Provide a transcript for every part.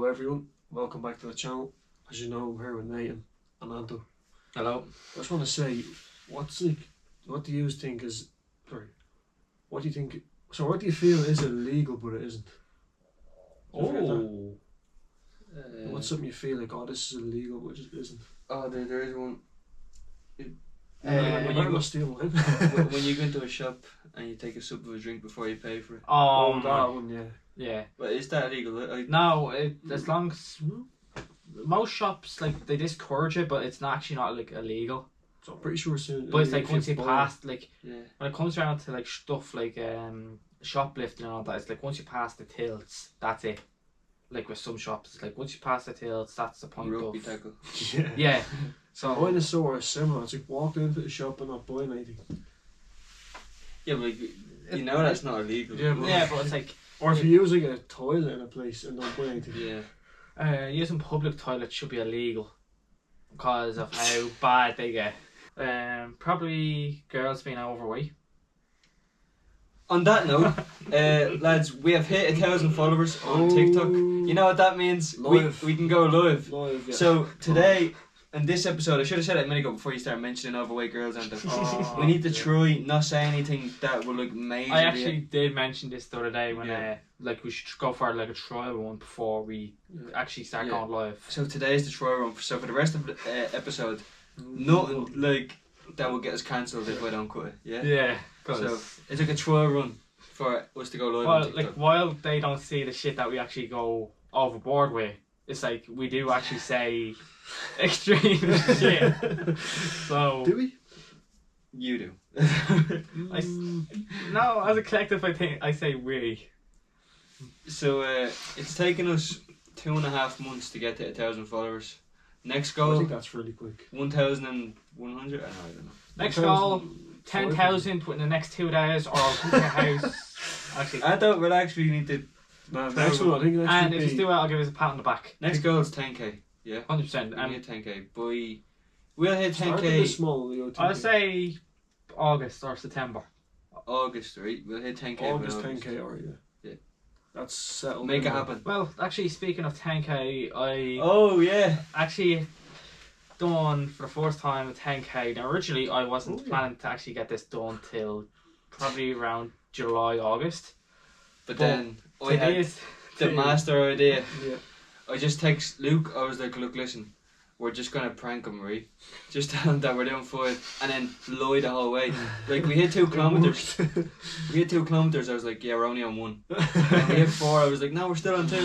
Hello everyone, welcome back to the channel. As you know, I'm here with Nathan and Anto. Hello. I just want to say, what do you think is, what do you feel is illegal but it isn't? What's something you feel like, oh, this is illegal but it isn't? Oh, there is one. When you go steal mine. When you go into a shop and you take a sip of a drink before you pay for it. Oh, that one, yeah. Yeah. But is that illegal? No, as long as most shops they discourage it, but it's actually not illegal. So I'm pretty sure soon. But it's once you pass when it comes around to stuff like shoplifting and all that, it's once you pass the tilts, that's it. With some shops, it's once you pass the tilts, that's the point rugby of tackle. Yeah. So mine is sort of similar. It's like walking into the shop and not buying anything. Yeah, but you know that's not illegal. Yeah, but it's or if you're using a toilet in a place and don't buy anything. Yeah. Using public toilets should be illegal because of how bad they get. Probably girls being overweight. On that note, lads, we have hit 1,000 followers on TikTok. You know what that means? Live. We can go live. Yeah. So today, in this episode, I should have said it a minute ago before you start mentioning overweight girls and we need to try not say anything that will major. I actually did mention this the other day when we should go for a trial one before we actually start going live. So today's the trial run. So for the rest of the episode, nothing that will get us cancelled if I don't cut it. Yeah. Yeah. So it's a trial run for us to go live. Well, on TikTok. while they don't see the shit that we actually go overboard with, it's we do actually say extreme shit. So do we? You do. No, as a collective, I think I say we. So it's taken us 2.5 months to get to 1,000 followers. Next goal, I think that's really quick. 1,100. I don't know. Next goal, 10,000 within the next 2 days, or I'll come to your house. Actually, I thought we'll actually need to. Next one, I think next and would if be- you do it, I'll give us a pat on the back. Next goal is 10k. Yeah. 100%. We And hit 10k. We'll hit Start a 10k bit small, you know, I'll 10K. say August or September. August, right? We'll hit 10k. by August 10k, or yeah. That's settled. Make it in there. happen. Well, actually, speaking of 10k, I Oh yeah. actually done for the first time a 10k. Now, originally, I wasn't planning to actually get this done till probably around July, August. But then I Today had is the master idea. Yeah. I just text Luke. I was like, look, listen, we're just gonna prank him, right? Just tell him that we're doing 5, and then lie the whole way. We hit 2 kilometers. We hit 2 kilometers. I was like, yeah, we're only on 1. And we hit 4. I was like, no, we're still on 2.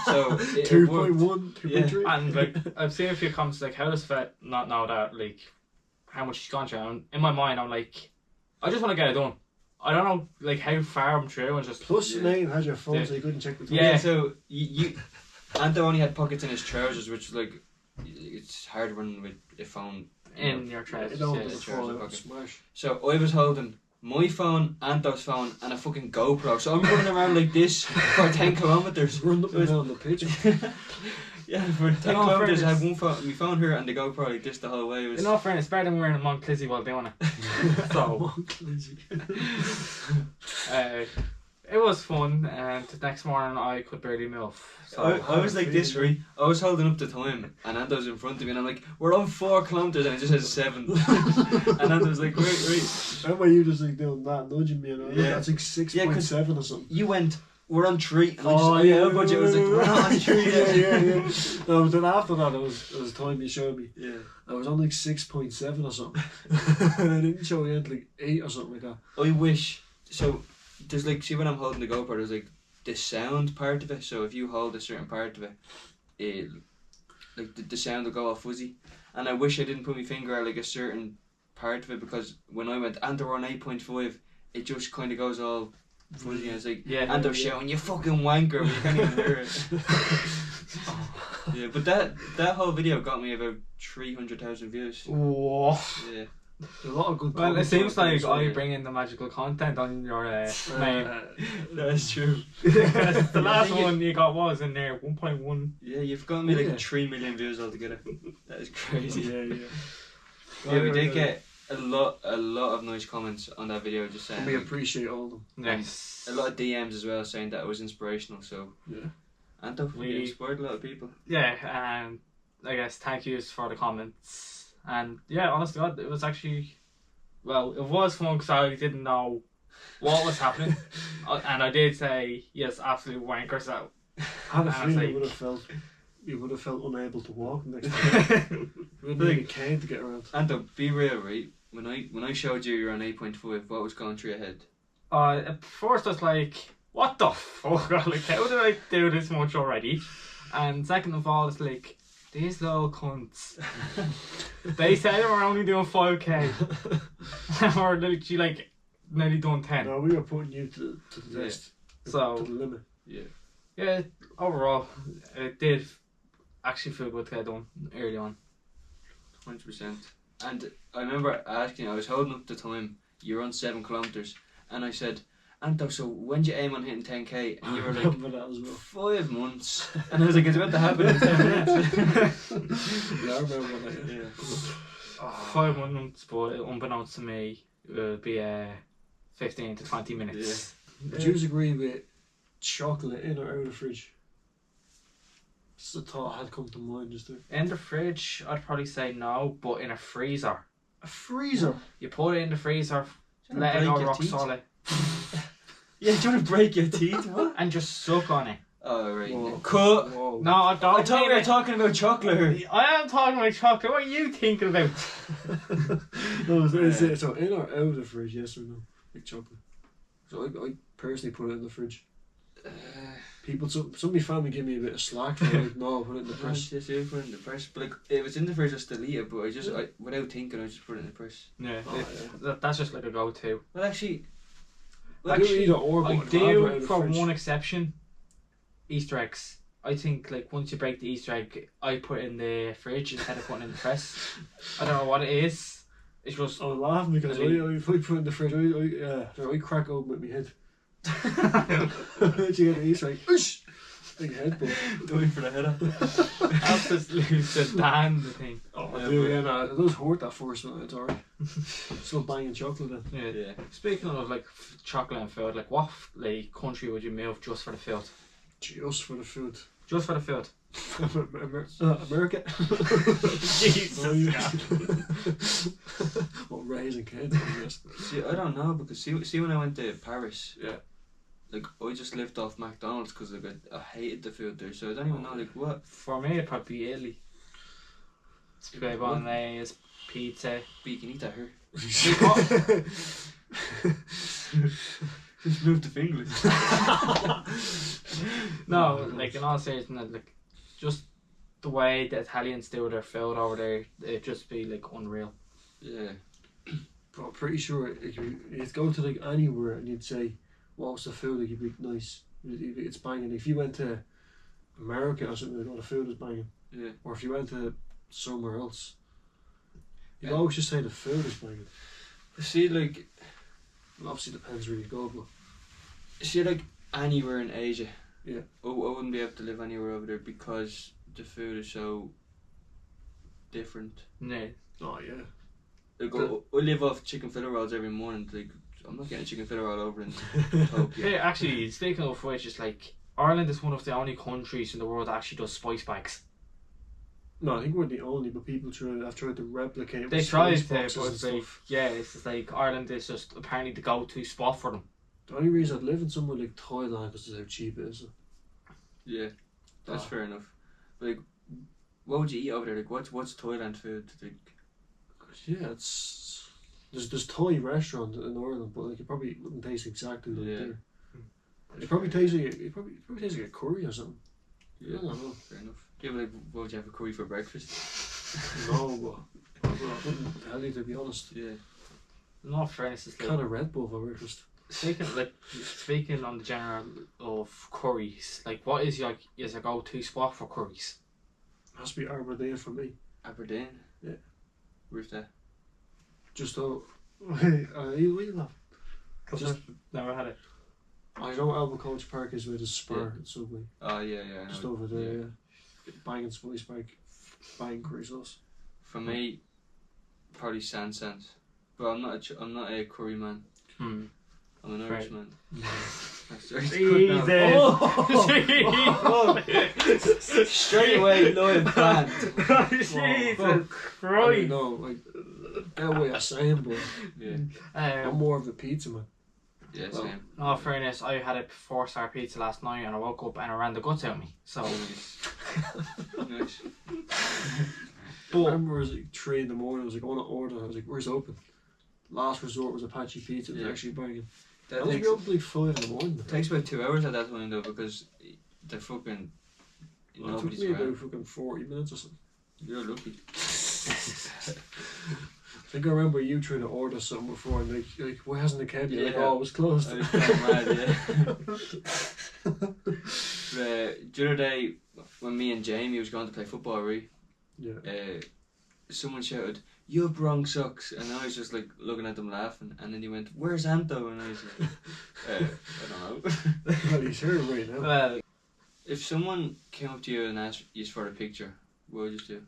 So it 2.1, 2.3. And I've seen a few comments how does Vet not know that how much she's gone through? And in my mind, I'm like, I just want to get it done. I don't know how far I'm through, and just Plus, Nathan has your phone, so you couldn't check the time. Yeah. So you Anto only had pockets in his trousers, which it's hard running with a phone in your trousers. It don't yes. just fall out and smash. So I was holding my phone, Anto's phone, and a fucking GoPro. So I'm running around like this for 10 kilometers. Run up and down the pitch. Yeah, for 10 kilometers, I had my phone here and the GoPro like this the whole way. It was... In all fairness, better than wearing a Mont Clizzy while doing it. So it was fun, and the next morning I could barely move. So I was like this, right? I was holding up the time, and Anto's in front of me, and I'm like, we're on 4 kilometers, and it just says 7. And Anto's like, right. How about you just doing that, nudging me, and Yeah. that's 6.7 or something. You went, we're on 3, and our budget was like, we're not on 3 yet. yeah. No, but then after that, it was time you showed me. Yeah. I was on 6.7 or something. And I didn't show you 8 or something like that. I wish, so there's see when I'm holding the GoPro, there's the sound part of it. So if you hold a certain part of it, the sound will go all fuzzy. And I wish I didn't put my finger at a certain part of it, because when I went and we're on 8.5, it just kind of goes all fuzzy, and it's and they're shouting, you fucking wanker, but you can't even hear it. Yeah, but that whole video got me about 300,000 views. Whoa. Yeah. A lot of good Well, it comments seems on like it, I bring in the magical content on your main. That's true. The last one you got was in there 1.1. Yeah, you've got me 3 million views altogether. That is crazy. Yeah. We did get a lot of nice comments on that video, just saying. We appreciate all of them. Yes. A lot of DMs as well, saying that it was inspirational. So Yeah. Anto, We- you inspired a lot of people. Yeah, I guess thank yous for the comments. And yeah, honest to God, it was actually, well, it was fun because I didn't know what was happening. And I did say, yes, absolute wankers out. I had a And I was feeling like- you would have felt unable to walk next time. You wouldn't need a cane to get around. Anto, be real, right? When I showed you you're on 8.5, what was going through your head? At first I was like, what the fuck? Like, how did I do this much already? And second of all, it's like, these little cunts. They said they were only doing 5k. Or literally like nearly doing 10. No, we were putting you to the Yeah. test. So- to the limit. Yeah. Yeah, overall, it did actually feel good to get done early on. 100%. And I remember asking, I was holding up the time, you run 7 kilometres, and I said, Anto, so when do you aim on hitting 10k? And you were I like, remember that as well. 5 months. And I was like, it's about to happen in 10 minutes. Yeah, I remember that. Yeah. 5 months, but unbeknownst to me, it would be 15 to 20 minutes. Would you agree with chocolate in or out of the fridge? It's the thought had come to mind just there. In the fridge, I'd probably say no, but in a freezer. A freezer. You put it in the freezer, Do you let wanna it go break your rock teeth? solid, Yeah, do you want to break your teeth? What? and just suck on it. Oh, right. Whoa. Cut. Whoa. No, I don't. I thought we mean were it. talking about chocolate. I am talking about chocolate. What are you thinking about? No, is it so in or out of the fridge? Yes or no? Like chocolate. So I personally put it in the fridge. People, some of my family give me a bit of slack for like, no, put it in the press. Just put it in the press. But like, if it's in the fridge, I still eat it. But without thinking, I just put it in the press. Yeah, Oh, that's just like a go-to. Well, actually, I do either or, but I I'd rather out do, of the for fridge. one exception, Easter eggs. I think like once you break the Easter egg, I put it in the fridge instead of putting it in the press. I don't know what it is. It's just I'm laughing because if I put it in the fridge, I crack open with my head. You get the Easter egg, whoosh, big head, but going for the header. helps us lose the damn the thing. I do, yeah, no, it does hurt that first one. It's alright. Still banging chocolate then. Yeah. Yeah. Speaking of like chocolate and food, like what like country would you move just for the food? Just for the food. Just for the food. America. Jesus. Oh, yeah. Well, raising kids, I guess. See, I don't know because see when I went to Paris, Yeah. like I just lived off McDonald's because like I hated the food there, so I don't even know like what. For me, it'd probably be Italy. Spaghetti bolognese, pizza. But you can eat that here. Oh. Just move to England. No, like in all seriousness, like just the way the Italians do their food over there, it'd just be like unreal. Yeah. But I'm pretty sure you'd go to like anywhere and you'd say, what's the food? Like, you'd be nice. It's banging. If you went to America or something, like, oh, the food is banging. Yeah. Or if you went to somewhere else, you'd Yeah. always just say the food is banging. See, like, It obviously depends where you go, but see, like anywhere in Asia. Yeah. I wouldn't be able to live anywhere over there because the food is so different. No. oh yeah. Like I live off chicken fillet rolls every morning. Like I'm not getting a chicken fillet roll over in Tokyo. Yeah, actually, speaking of which, it's like Ireland is one of the only countries in the world that actually does spice bags. No, I think we're the only, but people have tried to replicate. They with tried spice to, boxes but and it's like, stuff. yeah, it's just like Ireland is just apparently the go-to spot for them. The only reason I'd live in somewhere like Thailand because of how cheap it is. Yeah, that's Oh. fair enough. But like, what would you eat over there? Like, what's Thailand food? Like, Yeah, it's there's Thai restaurants in Ireland, but like it probably wouldn't taste exactly like Yeah. there. It probably tastes like it probably tastes like a curry or something. yeah, I don't know. fair enough. Yeah, but like, what would you have a curry for breakfast? No, but I wouldn't tell you to be honest. Yeah. No fairness, it's like Kind of Red Bull for breakfast. speaking on the general of curries, like what is your go-to spot for curries? Has to be Aberdeen for me. Aberdeen. Yeah. Where's that? Just though, you laugh. Just- Never had it. I know Albert Coach Park is where the Spur and Subway. Oh yeah, yeah. I know. Just over there, yeah. Banging spice bag, banging curry sauce. For me, probably Sands. But I'm not a curry man. Hmm. I'm an Right. Irish man. Jesus. Oh. Straight away, Lloyd banned. Jesus I Christ. know, like, that way I saying, but I'm more of a pizza man. Yeah, Well, same. No, fairness, I had a 4-star pizza last night and I woke up and I ran the guts out of me. So, Nice. I remember it was like 3 in the morning, I was like, I want to order. I was like, where's it open? Last resort was Apache Pizza, it was actually banging. I That was takes, up like 5 in the morning. takes about 2 hours at that point though, because the fucking Well, it took nobody's me about around. fucking 40 minutes or something. You're lucky. I think I remember you trying to order something before and like why hasn't the cab yet? Like, Yeah. oh, it was closed. I was going mad, yeah. The other day, when me and Jamie was going to play football, right? Yeah. Someone shouted, "You have wrong socks," and I was just like looking at them laughing, and then he went, "Where's Anto?" And I was like, I don't know. Well, he's here right now. well, If someone came up to you and asked you for a picture, what would you do?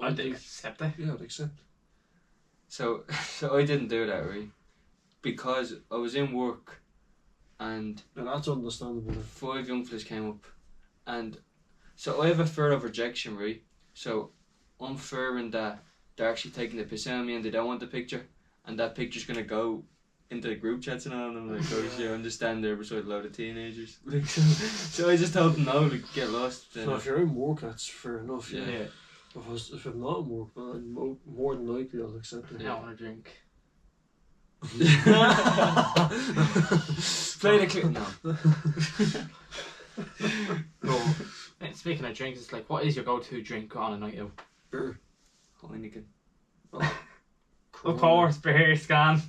I'd accept it. Yeah, I'd accept. So I didn't do that, right? Because I was in work, and Now that's understandable. 5 young fellas came up, and so I have a fear of rejection, right? So I'm fearing that they're actually taking the piss out of me and they don't want the picture, and that picture's gonna go into the group chats and all, and I'm like, oh shit, I'm just standing there beside a load of teenagers. Like, so I just told them no, like, get lost. So if you're in work, that's fair enough. Yeah. Yeah. If I'm not in work, then more than likely I'll accept it. I don't want to drink. Play the clip. No. No. Speaking of drinks, it's like, what is your go-to drink on a night out? Beer. Heineken. Of course, beer scan.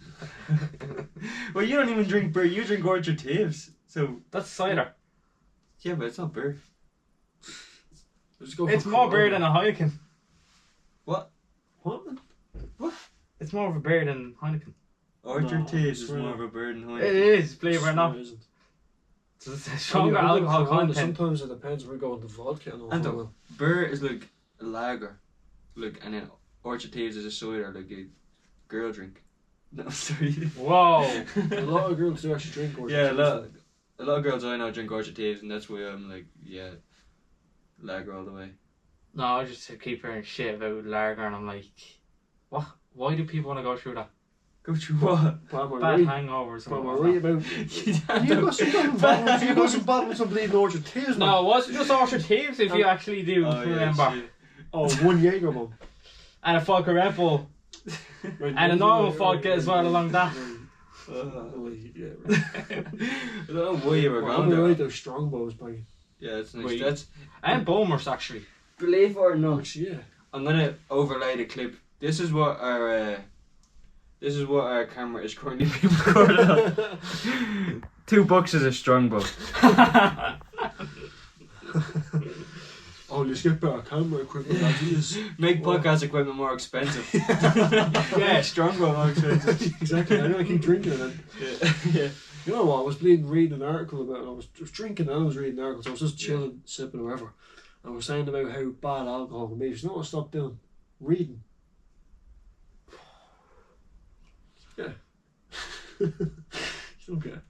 Well, you don't even drink beer. You drink Orchard Thieves. So That's cider. yeah, but it's not beer. Let's go It's for more beer Corona. than a Heineken. What? It's more of a beer than Heineken. Orchard No, Thieves is it's more not. of a beer than It Heineken. is, believe it or not. It isn't. It's a stronger I think alcohol Corona, content. Sometimes it depends. We're going to vodka and all. And that. Beer is like a lager, like, and then Orchard Thieves is a cider, like a girl drink. No, sorry. Whoa. A lot of girls do actually drink Orchard. Yeah, Thieves. a lot of girls I know drink Orchard Thieves, and that's why I'm like, yeah, lager all the way. No, I just keep hearing shit about lager and I'm like, what? Why do people want to go through that? Go through what? But am I Bad right? hangovers. But am I and right all about? You got some bottles. You got some bottles of bleeding Orchard Thieves, that. man. No, it wasn't just Orchard Thieves if you actually do remember. Oh, one Jaeger bomb. And a vodka Red Bull. Right, And a normal vodka as well along that. Yeah, right. I don't know why you were Well, going I'm there. right, those strong bows banging. Yeah, it's nice. Wait. That's, And Bulmers actually. believe it or not, Actually, yeah. I'm gonna overlay the clip. This is what our camera is currently being recorded on. $2 is a strong bow. Oh, let's get better camera equipment. Lads. Jeez. Make Well. podcast equipment more expensive. Yeah, strong bow more expensive. Exactly. I know I keep drinking it. Then. Yeah. You know what? I was reading an article about it. I was drinking and I was reading articles. I was just chilling, sipping, or whatever. And I was saying about how bad alcohol can be. You know what I stopped doing? Reading. Yeah. You don't get it.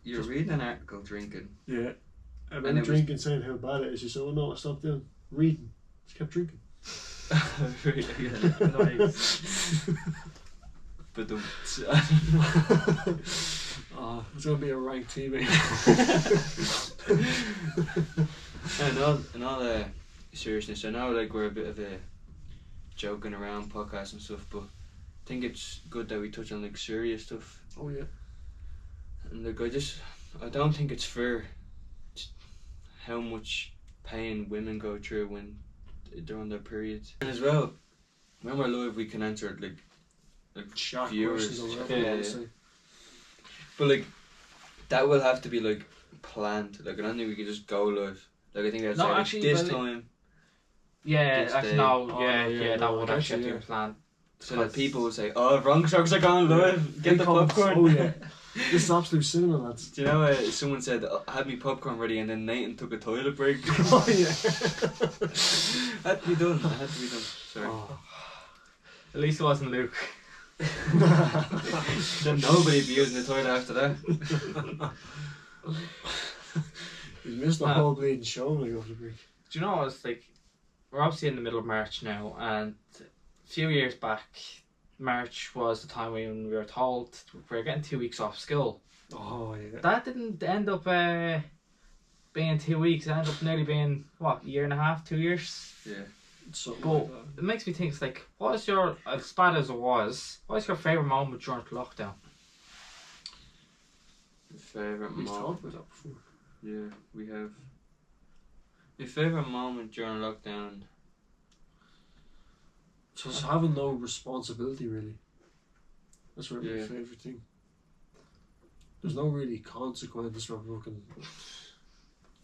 You're reading an article drinking. Yeah. And And I'm it was- drinking, saying how bad it is. You said, "Oh no, I stopped doing reading." Just kept drinking. Nice. But the It's gonna be a rank TV. in all seriousness, I know like we're a bit of a joking around podcast and stuff, but I think it's good that we touch on like serious stuff. Oh yeah. And like I don't think it's fair how much pain women go through when they're on their periods. And as well, when we're live, we can answer like Shark viewers. questions or whatever Yeah, you want yeah. to say. But like that will have to be like planned. Like I don't think we could just go live. Like I think that's No, like actually, this but- time, Yeah, This actually day. no, Oh, yeah, no, yeah, that no, would I actually get be you, a plan. so that Because- people will say, "Oh, wrong sharks are going live. Get Big the comments. popcorn." Oh yeah. This is absolute cinema, lads. Do you know someone said, "I had me popcorn ready," and then Nathan took a toilet break. Oh yeah. Had to be done. It had to be done. Sorry. Oh. At least it wasn't Luke. Then nobody be using the toilet after that. You missed the whole bleeding show like over the break. Do you know what? It's like we're obviously in the middle of March now, and a few years back, March was the time when we were told we were getting 2 weeks off school. Oh yeah. That didn't end up being 2 weeks. It ended up nearly being what, a year and a half, 2 years. Yeah. Something But like that. it makes me think, it's like, what is your, as bad as it was, what is your favourite moment during lockdown? Favourite We've moment. talked about that before. Yeah, we have. My favourite moment during lockdown. Just having no responsibility really. That's really my Yeah. favourite thing. There's no really consequences for fucking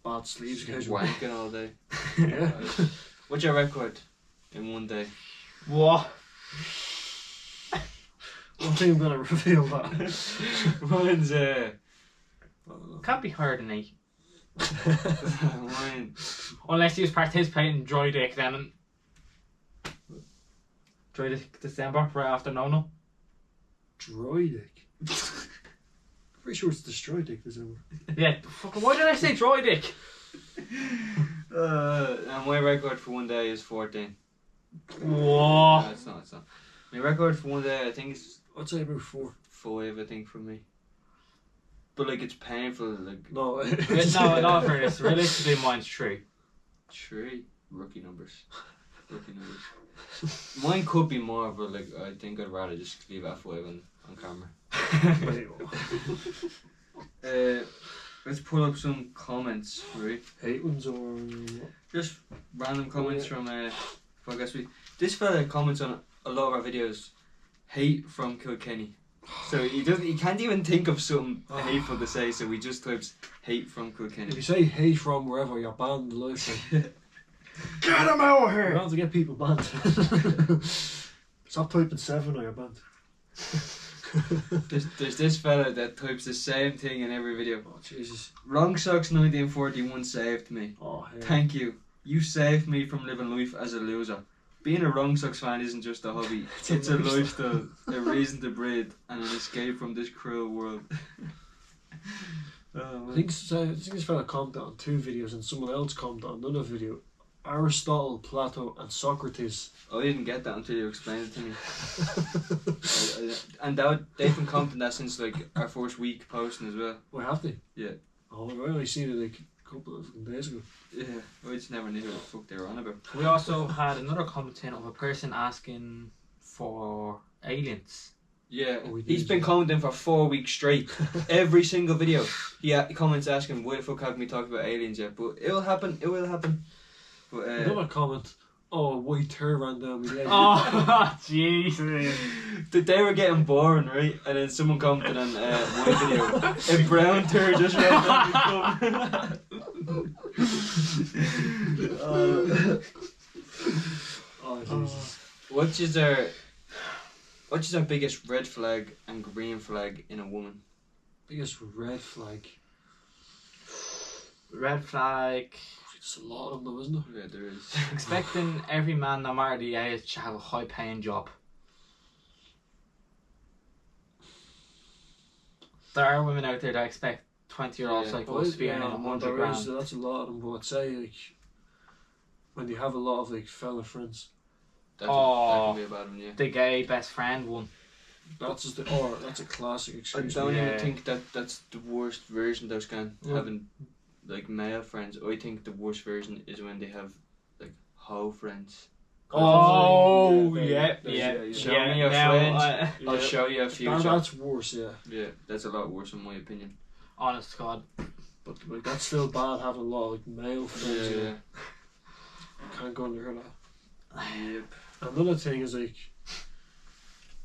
bad sleep schedule. Wanking all day. Yeah. What's your record in one day? What? One thing I'm gonna reveal that. Mine's I don't know. Can't be higher than 8. mine. Unless you participate in Dry Dick then. Dry Dick December, right after No. Dry dick. Pretty sure it's destroy dick this hour. Yeah, fucking, why did I say Dry Dick? And my record for one day is 14. Whoa. No, it's not. It's not. My record for one day, I think it's I'd say about 4. 5. I think for me. But like it's painful. Like No. No, in all fairness, realistically mine's 3. 3 rookie numbers. Rookie numbers. Mine could be more, but like I think I'd rather just leave at 5 on camera. Wait, Let's pull up some comments, right? hate ones or what? Just random comments Yeah. from Podcast Week. This fella comments on a lot of our videos. Hate from Kilkenny. So he can't even think of something hateful to say, so he just types hate from If Kilkenny. you say hate from wherever, you're banned life. Like, Get him out of you're here! going to get people banned. Stop typing 7 or you're banned. There's this fella that types the same thing in every video. Oh Jesus. Wrong Socks 1941 saved me. Oh yeah. Thank you. You saved me from living life as a loser. Being a Wrong Socks fan isn't just a hobby. It's a lifestyle, a reason to breathe, and an escape from this cruel world. I think this fella commented on 2 videos and someone else commented on another video. Aristotle, Plato and Socrates. I didn't get that until you explained it to me. And they've been commenting that since like our first week posting as well. Why have they? Yeah. Oh, I only seen it like a couple of fucking days ago. Yeah, I just never knew who the fuck they were on about. We also had another comment in of a person asking for aliens. Yeah, Oh, we he's did. been commenting for 4 weeks straight. Every single video. He comments asking, why the fuck haven't we talked about aliens yet? But it will happen, it will happen. But Another comment. Oh, a white tear ran down my leg. Oh, Jesus. they were getting boring, right? And then someone commented on my video, a brown tear just ran down my thumb. Oh Jesus. Which is our biggest red flag and green flag in a woman? Biggest red flag. Red flag. It's a lot of them, isn't it? Yeah, there is. Expecting every man, no matter the age, to have a high paying job. There are women out there that expect 20-year-old Yeah. psychos to be earning 100 there grand. is, that's a lot of them, but I'd say like when you have a lot of like fella friends, That Oh. can be a bad one, yeah. The gay best friend one. that's just that's a classic I excuse. don't Yeah. even think that's the worst version those can Yeah. having like male friends. I think the worst version is when they have like hoe friends. Oh, Yeah, yeah. Show me your now, friends. I'll Yeah. show you a future. That's worse, yeah. Yeah, that's a lot worse in my opinion. honest to God. But like that's still bad having a lot of like male friends. Yeah, you know. yeah. Can't go under that. Yep. Another thing is like,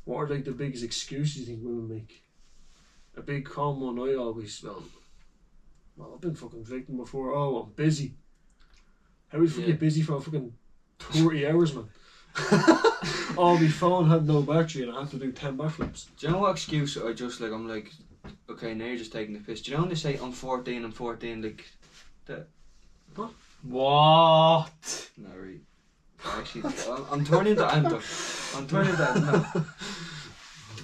what are like the biggest excuses you think women make? A big common one I always well I've been fucking victim before. Oh, I'm busy. How would you Yeah. get busy for fucking 30 hours, man? Oh, my phone had no battery and I had to do 10 backflips. Do you know what excuse I'm like, okay, now you're just taking the piss. Do you know when they say I'm 14, like that? What? No, right. Actually, I'm turning that. I'm turning that. No.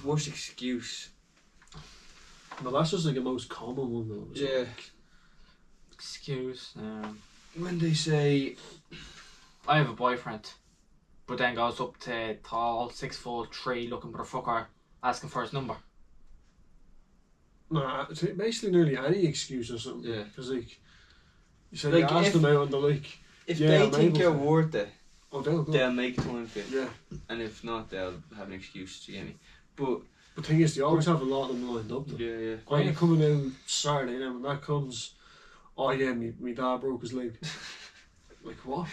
worst excuse. No, that's just like the most common one though. So, Yeah. Excuse. When they say, I have a boyfriend, but then goes up to tall 6'3" looking for a fucker, asking for his number. Nah, it's basically nearly any excuse or something. Yeah. Because like, you say Like, you ask if- them out and they're like, if Yeah, they I'm think able you're to. worth it, oh, they'll go. they'll make time for you. Yeah. And if not, they'll have an excuse to get me. But, The thing is, they always have a lot of them lined up. Though. yeah. When you're coming out Saturday, then when that comes, oh yeah, me dad broke his leg. Like what?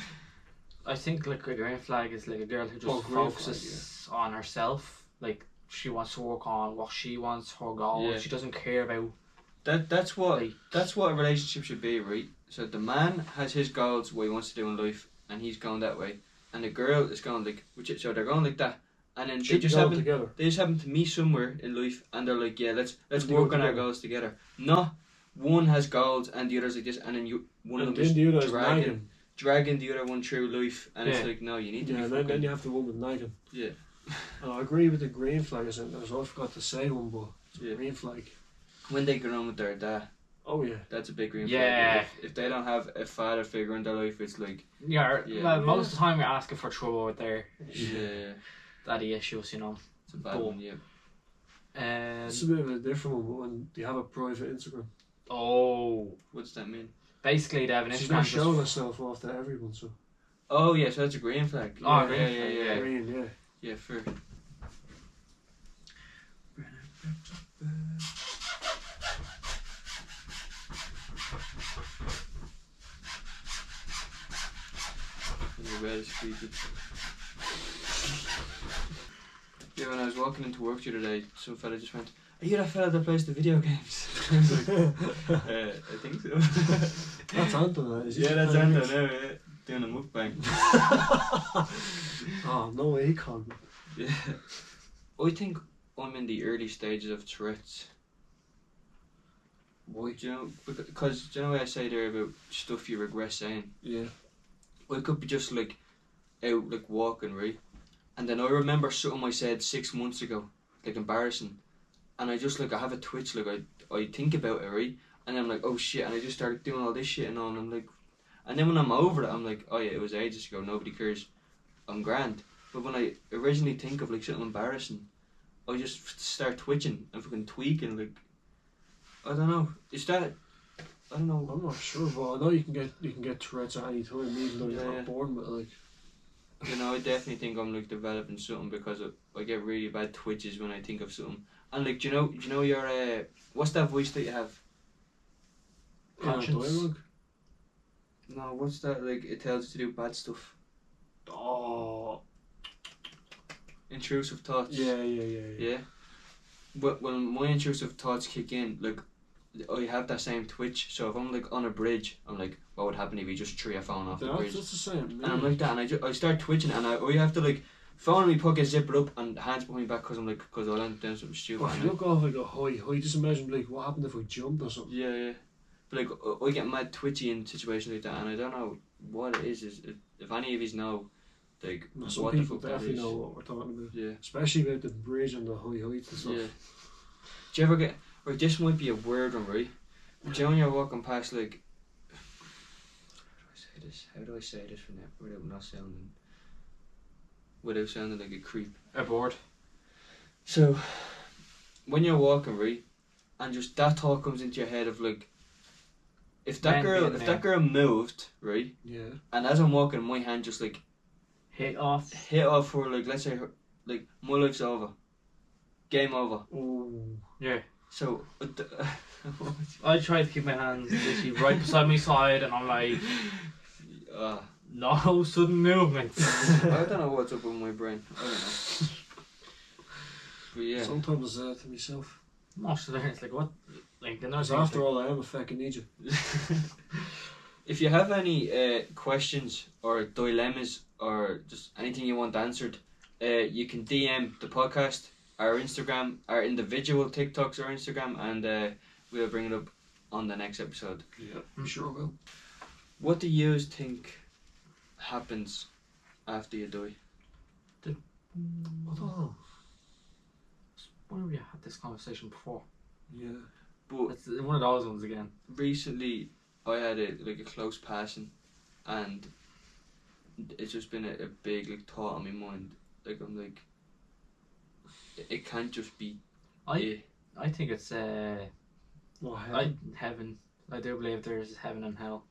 I think like a green flag is like a girl who just Oh, green focuses on herself. Like she wants to work on what she wants, her goals. Yeah. She doesn't care about That's what like That's what a relationship should be, right? So the man has his goals, what he wants to do in life, and he's going that way, and the girl is going like, so they're going like that, and then Should they just go happen together. to meet somewhere in life, and they're like, yeah, let's Let's work go on our together. goals together. Not one has goals and the other's like this, and then one of And them then the other is is dragging nagging. dragging the other one through life, and it's Yeah. like, no, you need to Yeah, be and fucking then you have the one with nagging. yeah. And I agree with the green flag. I forgot to say one, but it's a Yeah. green flag. When they get on with their dad, Oh yeah. that's a big green Yeah. flag. If they don't have a father figure in their life, it's like yeah. Yeah. Well, most of the time you're asking for trouble with their yeah, daddy issues, you know. it's a bad But- one. Yeah. It's a bit of a different one, but when they have a private Instagram, Oh, What's that mean? basically they have an she's Instagram not just showing herself off to everyone. So Oh yeah, so that's a green flag. Oh, yeah, green yeah, flag, yeah, yeah, green, yeah. yeah, fair. The red is creepy. Yeah, when I was walking into work the other day, some fella just went, "Are you that fella that plays the video games?" I was like, I think so. That's Anton, that is. Yeah, that's Anton now, yeah. Doing a mukbang. Oh no way, he can't. Yeah. I think I'm in the early stages of Tourette's. Why? Do you know, because do you know what I say there about stuff you regret saying? Yeah. I could be just like out like walking, right? And then I remember something I said 6 months ago, like embarrassing. And I just like I have a twitch, like I think about it, right? And I'm like, oh shit, and I just started doing all this shit and all, and I'm like, and then when I'm over it, I'm like, oh yeah, it was ages ago, nobody cares, I'm grand. But when I originally think of like something embarrassing, I just start twitching and fucking tweaking, like, I don't know, is that, I don't know. I'm not sure, but I know you can get Tourette's at any time, even though you're Yeah. not born with it. Like, You know, I definitely think I'm like developing something because I get really bad twitches when I think of something. And like, do you know your what's that voice that you have? Conscience. dialogue. No, what's that like? It tells you to do bad stuff. Oh. Intrusive thoughts. Yeah. Yeah. But when my intrusive thoughts kick in, like I have that same twitch. So if I'm like on a bridge, I'm like, what would happen if you just threw a phone off the bridge? That's the same. And I'm like that, and I start twitching, and I have to like phone in my pocket, zip it up, and hands behind my back because I went doing something stupid. But if you look off like a high, just imagine like what happened if I jumped or something. Yeah. But like I get mad twitchy in situations like that, and I don't know what it is. If any of you know, like Well, some what the people fuck that definitely is. know what we're talking about, Yeah. especially about the bridge and the high heights and stuff. Yeah. Do you ever get? Or this might be a weird one, right? Do you know when you're walking past like? How do I say this from there without sounding like a creep? a board. So, when you're walking, right, and just that thought comes into your head of like, if that girl moved, right, Yeah. and as I'm walking, my hand just like Hit off. hit off her, like let's say her, like my life's over, game over. Oh. Yeah. So, I try to keep my hands literally right beside my side, and I'm like, no sudden movements. I don't know what's up with my brain. I don't know. But yeah. Sometimes I say that to myself. Most of the time, it's like what, like the nurse. Because after all, I am a fucking idiot. If you have any questions or dilemmas or just anything you want answered, you can DM the podcast, our Instagram, our individual TikToks or Instagram, and we'll bring it up on the next episode. Yeah, I'm sure I will. What do you think happens after you die? I don't know. Where we had this conversation before? Yeah. But It's one of those ones again. recently, I had a close passing, and it's just been a big thought on my mind. Like I'm like, it can't just be. it. I think it's Well, heaven. heaven. I do believe there's heaven and hell.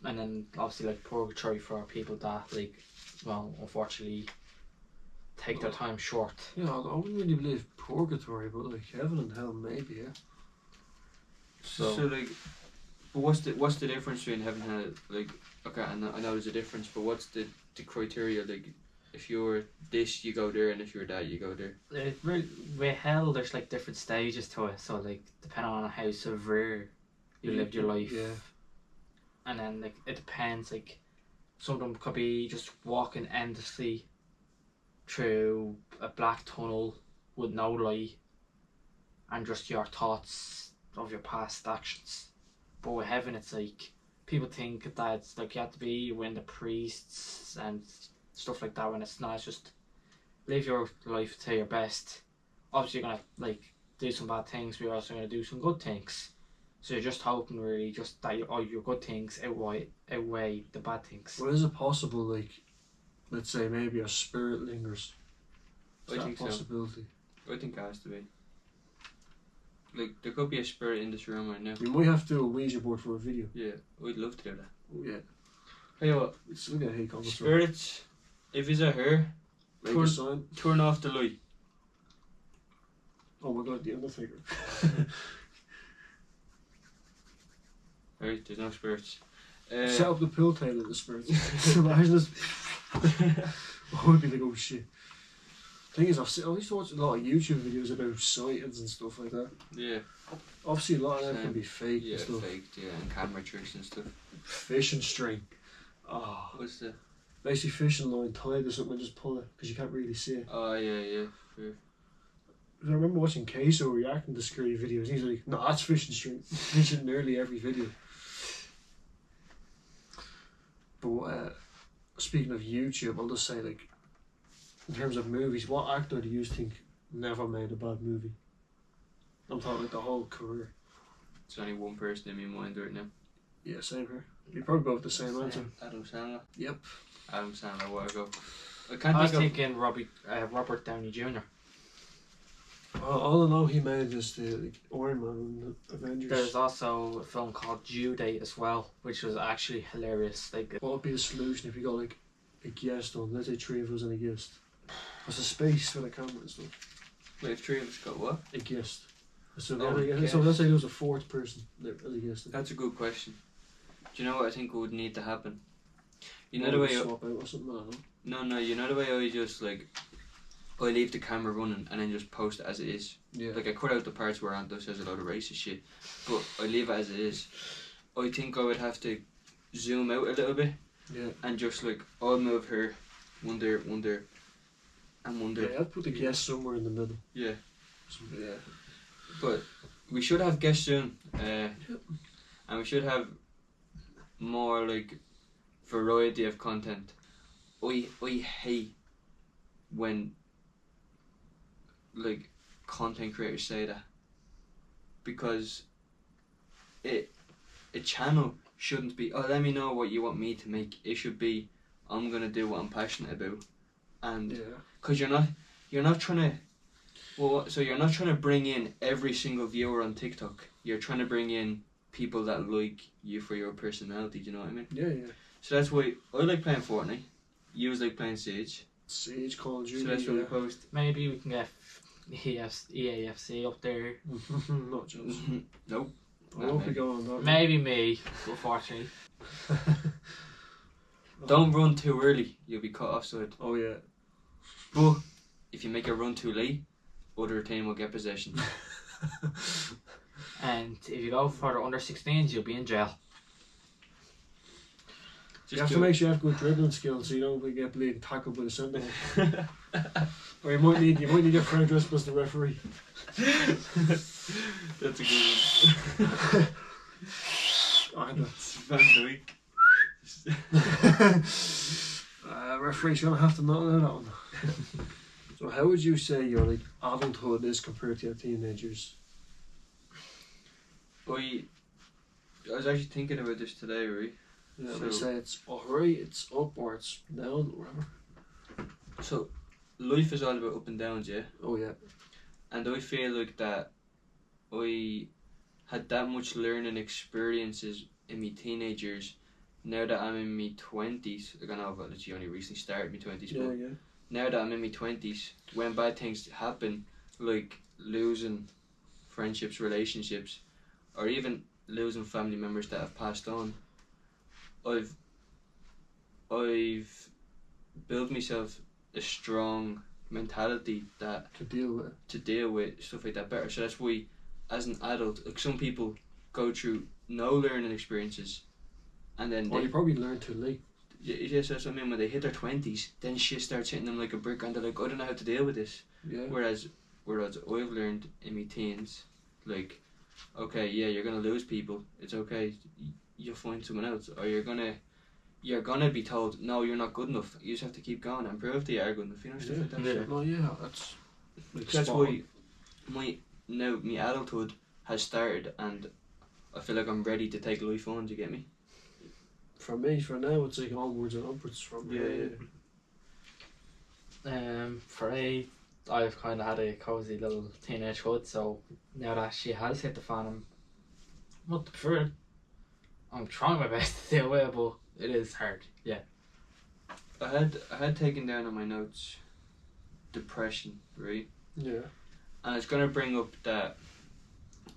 And then obviously like purgatory for people that like, well, unfortunately take their time short. Yeah, I wouldn't really believe purgatory, but like heaven and hell, maybe. Yeah. So like, but what's the difference between heaven and hell? Like, okay, I know there's a difference, but what's the criteria? Like, if you're this, you go there, and if you're that, you go there. With hell, there's like different stages to it. So like depending on how severe you lived your life. Yeah. And then like it depends, like some of them could be just walking endlessly through a black tunnel with no light and just your thoughts of your past actions. But with heaven it's like people think that it's like you have to be when the priests and stuff like that, when it's not. It's just live your life to your best. Obviously you're gonna like do some bad things, but you're also gonna do some good things. So you're just hoping really just that your good things outweigh the bad things. Well, is it possible, like, let's say maybe a spirit lingers? Is I that think a so. possibility? I think it has to be. Like, there could be a spirit in this room right now. We might have to do a Ouija board for a video. Yeah, I'd love to do that. Oh, yeah. Hey, what? It's look at hey, comments. Spirits, if it's a her, Make turn- a sign. turn off the light. Oh my god, the Undertaker. Right, there's no spirits. Set up the pool table at the spirits. Imagine this. I would be like, oh shit. Thing is, I used to watch a lot of YouTube videos about sightings and stuff like that. Yeah, Obviously, a lot of them Same. can be fake yeah, and stuff. faked, yeah, and camera tricks and stuff. Fishing string. Oh, What's the? basically fishing line tied to something and just pull it because you can't really see it. Oh yeah. 'Cause I remember watching Queso reacting to scary videos. He's like, "No, that's fishing string." Fishing nearly every video. But speaking of YouTube, I'll just say, like, in terms of movies, what actor do you think never made a bad movie? I'm talking like the whole career. There's only one person in my mind right now. Yeah, same here. You probably go with the same answer. Adam Sandler. Yep. Adam Sandler. What I go? I can't I was think of. thinking Robert Downey Jr. All I know he made is the Iron Man and the Avengers. There's also a film called Due Date as well, which was actually hilarious. Like, What would be the solution if you got like a guest on? Let's say 3 of us and a guest. What's the space for the camera and stuff? Wait, if 3 of us got what? A guest. So, Oh, a so guest. let's say there was a 4th person as a guest. That's a good question. Do you know what I think would need to happen? You know the way. swap out or something. I don't know. No. You know the way I just like. I leave the camera running and then just post it as it is. Yeah. Like I cut out the parts where Anto says a load of racist shit, but I leave it as it is. I think I would have to zoom out a little bit Yeah. and just like I'll move her, one there, and one there. Yeah, I'd put the guest somewhere in the middle. Yeah. Yeah. But we should have guests soon, and we should have more like variety of content. I hate when like content creators say that, because a channel shouldn't be, oh, let me know what you want me to make. It should be, I'm gonna do what I'm passionate about, and Yeah. because you're not trying to. Well, so you're not trying to bring in every single viewer on TikTok. You're trying to bring in people that like you for your personality. Do you know what I mean? Yeah. So that's why I like playing Fortnite. You like playing Siege. Siege, Call of Duty. So that's what we post. maybe we can get EAFC up there. Not just. Nope. I won't be going on that. Maybe me, unfortunately. Don't run too early. You'll be cut offside. Oh yeah. But if you make a run too late, other team will get possession. And if you go for the under 16s, you'll be in jail. You have to make sure you have good dribbling skills so you don't get bleeding tackled by the centre. Or you might need your friend dressed as the referee. That's a good one. That's Van Dijk. referee's gonna have to not know that one. So how would you say your like adulthood is compared to your teenagers? I was actually thinking about this today, right? Yeah, So- they say it's alright, it's up or it's down, whatever. So, life is all about up and downs, yeah? Oh yeah. And I feel like that I had that much learning experiences in my teenagers. Now that I'm in my 20s, like I know I've literally only recently started my 20s, Yeah, but yeah. now that I'm in my 20s, when bad things happen, like losing friendships, relationships, or even losing family members that have passed on, I've built myself a strong mentality that To deal with. to deal with stuff like that better. So that's why, as an adult, like some people go through no learning experiences, and then Or they you probably learn too late. yes, that's what I mean. When they hit their 20s, then shit starts hitting them like a brick, and they're like, I don't know how to deal with this. Yeah. Whereas I've learned in my teens, like, okay, yeah, you're gonna lose people. It's okay. You'll find someone else, or you're gonna be told, no, you're not good enough. You just have to keep going and prove that you are good enough. You know, stuff like that. Yeah. No, yeah, that's like That's spot why my adulthood has started, and I feel like I'm ready to take life on. Do you get me? for me, for now, it's like onwards and upwards from Yeah, here. For me, I've kind of had a cozy little teenage hood, so now that she has hit the fan, I'm not the preferred. I'm trying my best to deal with it, but it is hard. Yeah. I had taken down on my notes depression, right? Yeah. And it's gonna bring up that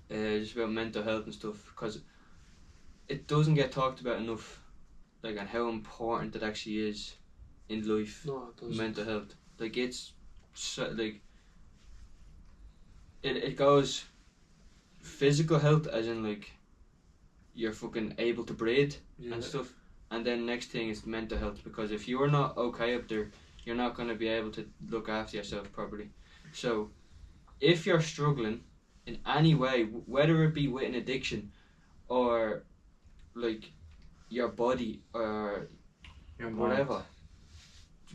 just about mental health and stuff, because it doesn't get talked about enough, like, and how important it actually is in life. No, it doesn't. Mental health, like, it's so, like, it goes physical health, as in like you're fucking able to breathe Yeah. and stuff, and then next thing is mental health, because if you're not okay up there, you're not going to be able to look after yourself properly. So if you're struggling in any way, whether it be with an addiction or like your body or Your mind.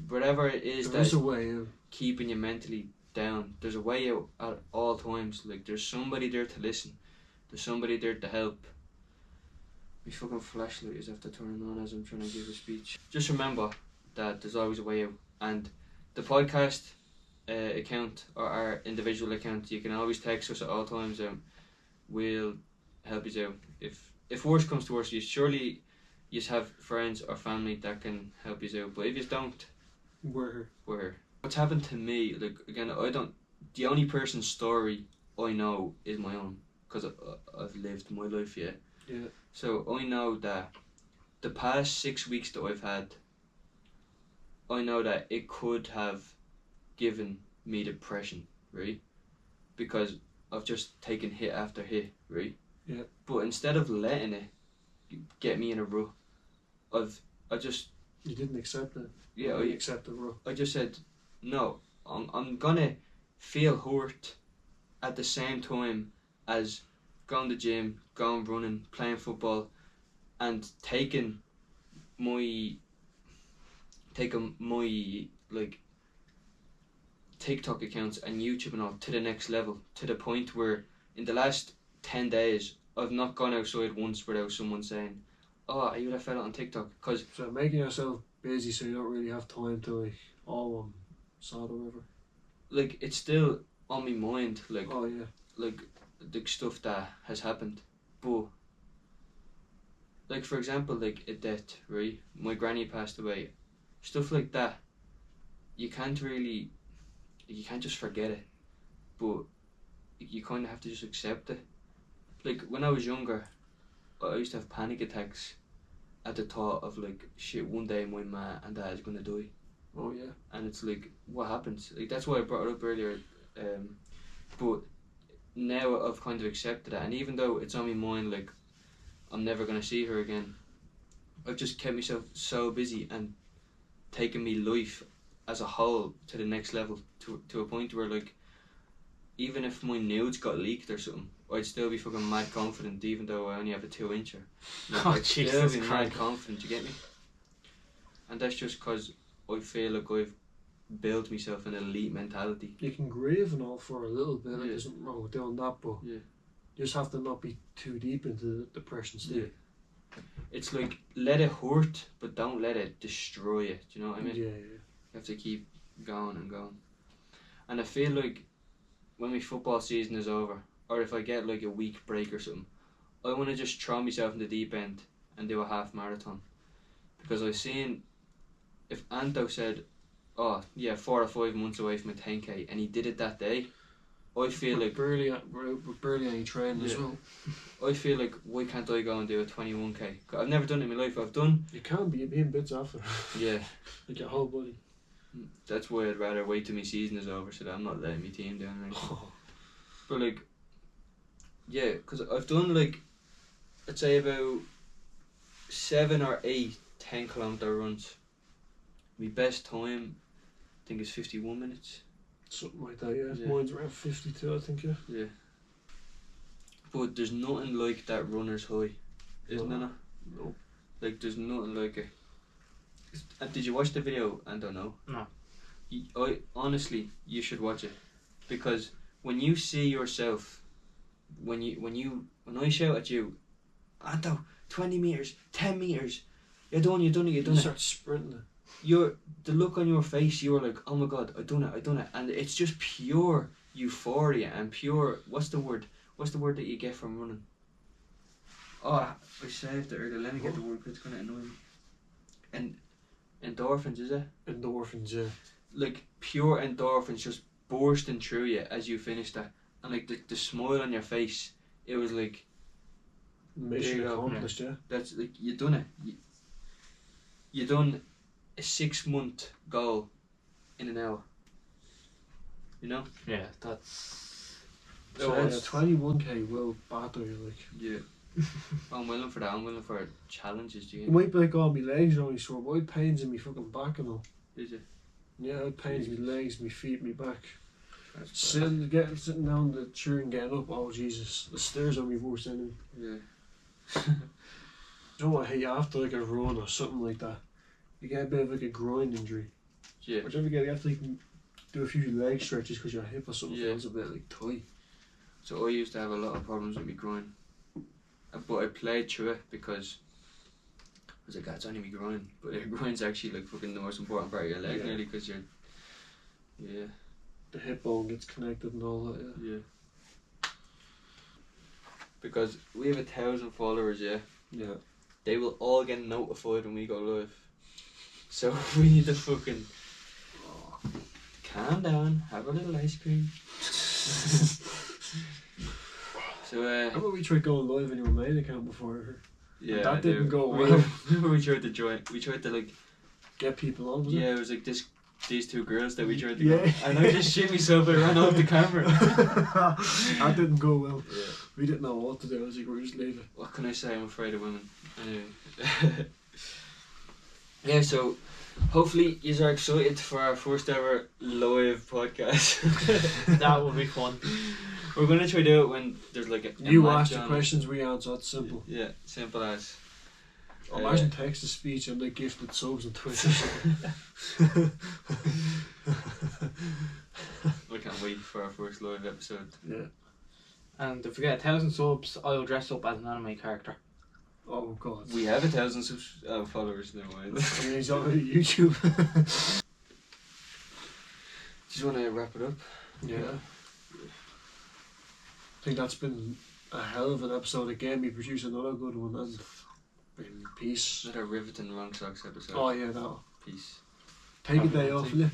whatever it is There is that's a way out. keeping you mentally down, there's a way out at all times. Like, there's somebody there to listen, there's somebody there to help. My fucking flashlight is after turning on as I'm trying to give a speech. Just remember that there's always a way out, and the podcast account or our individual account, you can always text us at all times, and we'll help you out. If worst comes to worst, you surely you have friends or family that can help you out, but if you don't, We're we're here. What's happened to me, like, again, the only person's story I know is my own, because I've lived my life, yeah. yeah. So I know that the past 6 weeks that I've had, I know that it could have given me depression, right? Because I've just taken hit after hit, right? Yeah. But instead of letting it get me in a rut, I just You didn't accept it. yeah You accepted it. I just said no. I'm gonna feel hurt at the same time as going to the gym, going running, playing football, and taking my like TikTok accounts and YouTube and all to the next level, to the point where in the last 10 days I've not gone outside once without someone saying, oh, are you that fella on TikTok? Because So making yourself busy so you don't really have time to like all sad or whatever. like it's still on my mind, like Oh yeah. like the stuff that has happened, but like, for example, like a death, right? My granny passed away, stuff like that. You can't just forget it, but you kind of have to just accept it. Like, when I was younger, I used to have panic attacks at the thought of like, shit, one day my ma and dad is gonna die. Oh yeah. And it's like, what happens? Like, that's why I brought it up earlier. But now I've kind of accepted it, and even though it's on my mind, like, I'm never gonna see her again, I've just kept myself so busy and taken me life as a whole to the next level, to a point where, like, even if my nudes got leaked or something, I'd still be fucking mad confident, even though I only have a 2-incher. Like, Oh, I'd still Jesus be mad Christ. confident. You get me? And that's just because I feel like I've build myself an elite mentality. You can grieve and all for a little bit, like Yeah. there's nothing wrong with doing that, but Yeah. you just have to not be too deep into the depression state. It's like, let it hurt, but don't let it destroy you. Do you know what I mean? Yeah, You have to keep going and going. And I feel like when my football season is over, or if I get like a week break or something, I want to just throw myself in the deep end and do a half marathon. Because I've seen, if Anto said, oh yeah, 4 or 5 months away from a 10k, and he did it that day, I feel like, we're barely any training as Yeah. well. I feel like, why can't I go and do a 21k? 'Cause I've never done it in my life. I've done, You can be in bits after, yeah, like your whole body. that's why I'd rather wait till my season is over so that I'm not letting my team down. Right? But like, yeah, because I've done like, I'd say about 7 or 8 10-kilometer runs. My best time, I think, is 51 minutes. Something like that, yeah. Yeah. Mine's around 52, I think, yeah. Yeah. But there's nothing like that runner's high, isn't there? No. Like, there's nothing like it. Did you watch the video? I don't know. No. Honestly, you should watch it, because when you see yourself, when I shout at you, Anto, 20 meters, 10 meters, you're done You it. start sprinting. The look on your face, you were like, oh my god, I done it, and it's just pure euphoria and pure, what's the word that you get from running? Oh, I saved it earlier, let me get the word because it's going to annoy me. And endorphins, is it? Endorphins, yeah. Like pure endorphins just bursting through you as you finished that, and like the smile on your face, it was like, Mission There you go. accomplished, yeah. that's like, you done it. You done a 6-month goal in an hour. You know? Yeah, that's. So, Oh, yeah, it's- 21k will batter you, like. Yeah. I'm willing for that. I'm willing for challenges. Do It you? might be like, oh, my legs are only sore, but I had pains in my fucking back and all. Is it? Yeah, I had pains in my legs, my feet, my back. That's bad. Sitting down the chair and getting up, oh Jesus. The stairs are my worst enemy. Yeah. You know what I hate after like a run or something like that? You get a bit of like a groin injury. Yeah. Which ever get, you have to like, do a few leg stretches because your hip or something Yeah. feels a bit like tight. So I used to have a lot of problems with my groin, but I played through it because I was like, it's only my groin, but your groin's actually like fucking the most important part of your leg, Yeah. nearly, because you're. Yeah. The hip bone gets connected and all that, yeah. Yeah. Because we have 1,000 followers, yeah. Yeah. They will all get notified when we go live. So we need to fucking calm down, have a little ice cream. So How about we tried going live on your main account before? yeah, that didn't go we, well. we tried to join. We tried to like, Get people on, was yeah, it? it was like these 2 girls that we tried to Yeah. go, and I just shit myself. I ran off the camera. That didn't go well. Yeah. We didn't know what to do. I was like, we're just leave it. What can I say? I'm afraid of women. Anyway. Yeah, so hopefully you are excited for our first ever live podcast. That would be fun. We're gonna try to do it when there's like a You match ask the on. questions, we answer. It's simple. Yeah, simple as. Imagine text to speech and like gifted subs on Twitter. We can't wait for our first live episode. Yeah. And if we get 1,000 subs, I'll dress up as an anime character. Oh god. We have 1,000 followers now. I mean, he's on YouTube. Just want to wrap it up. Yeah. I think that's been a hell of an episode again. We produced another good one and peace. Another riveting Wrong Socks episode. Oh yeah, no. Peace. Take a Probably day not off, too. will you?